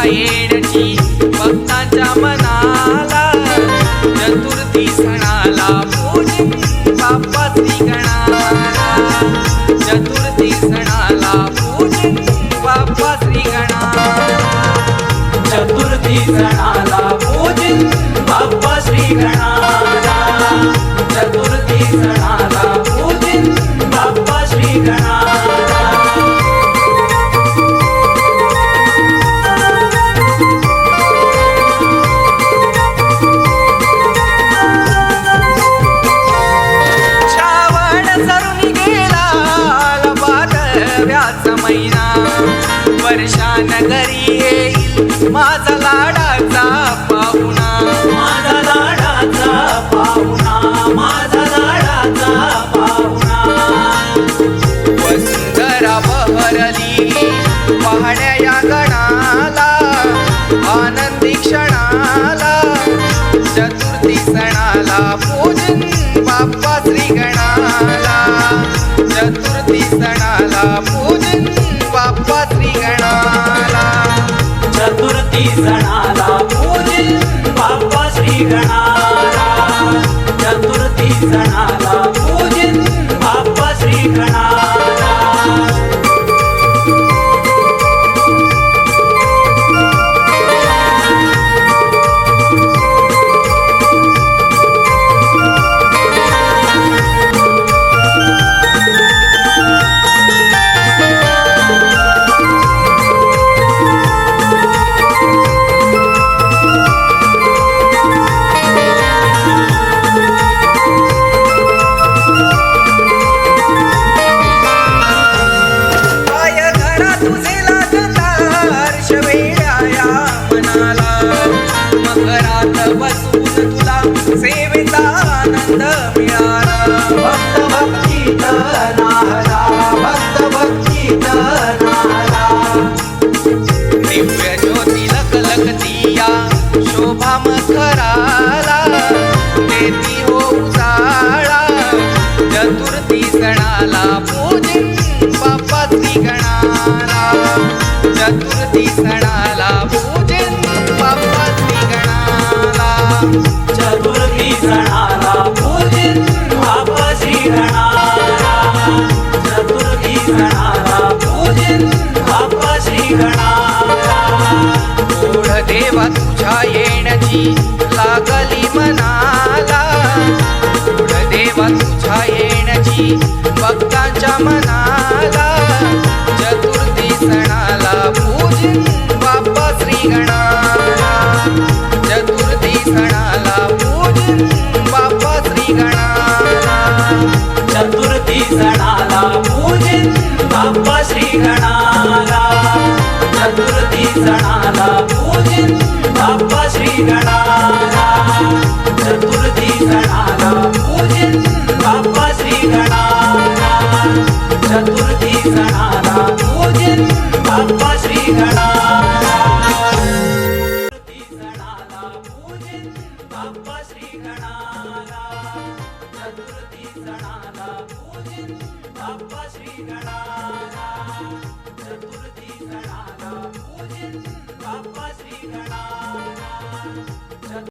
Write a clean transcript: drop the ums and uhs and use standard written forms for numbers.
येण्याची भक्तांच्या मनाला चतुर्थी सणाला पूजन बाप्पा श्री गणाला चतुर्थी सणाला पूजन बाप्पा श्री गणाला चतुर्थी सणाला पूजन बाप्पा श्री गणाला चतुर्थी सणाला पूजन बाप्पा श्री गणाला महिना वर्षान घरी येईल माझा लाडाचा पाहुणा माझा लाडाचा पाहुणा माझा लाडाचा पाहुणा वसुंधरा बहरली पाहण्या या गणाला आनंदी क्षणाला चतुर्थी सणाला पूजन बाप्पा श्री गणाला चतुर्थी सणाला पूजन बाप्पा श्री गणाला चतुर्थी सणाला पूजन बाप्पा श्री गणाला चतुर्थी सणाला पूजन बाप्पा श्री गणाला मकरात बसून तुला सेवेचा आनंद मिळाला भक्त भक्तीत नाहला भक्त भक्तीत नाहला दिव्य ज्योती लखलखतिया शोभा मकराला देती हो उजाळा चतुर्थी सणाला पूजन बाप्पा श्री गणाला चतुर्थी सणाला पूजन बाप्पा श्री गणाला चतुर्थी सणाला पूजन बाप्पा श्री गणाला चतुर्थी सणाला पूजन बाप्पा श्री गणाला गोड देवा तुझ्या येण्याची लागली मनाला गोड देवा तुझ्या येण्याची भक्तांच्या मनाला चतुर्थी सणाला पूजन बाप्पा श्री गणाला चतुर्थी सणाला पूजन बाप्पा श्री गणाला चतुर्थी सणाला पूजन बाप्पा श्री गणाला चतुर्थी सणाला पूजन बाप्पा श्री गणाला चतुर्थी सणाला पूजन बाप्पा श्री गणाला चतुर्थी सणाला पूजन बाप्पा श्री गणाला चतुर्थी सणाला पूजन बाप्पा श्री गणाला चतुर्थी सणाला पूजन बाप्पा श्री गणाला चतुर्थी सणाला पूजन बाप्पा श्री गणाला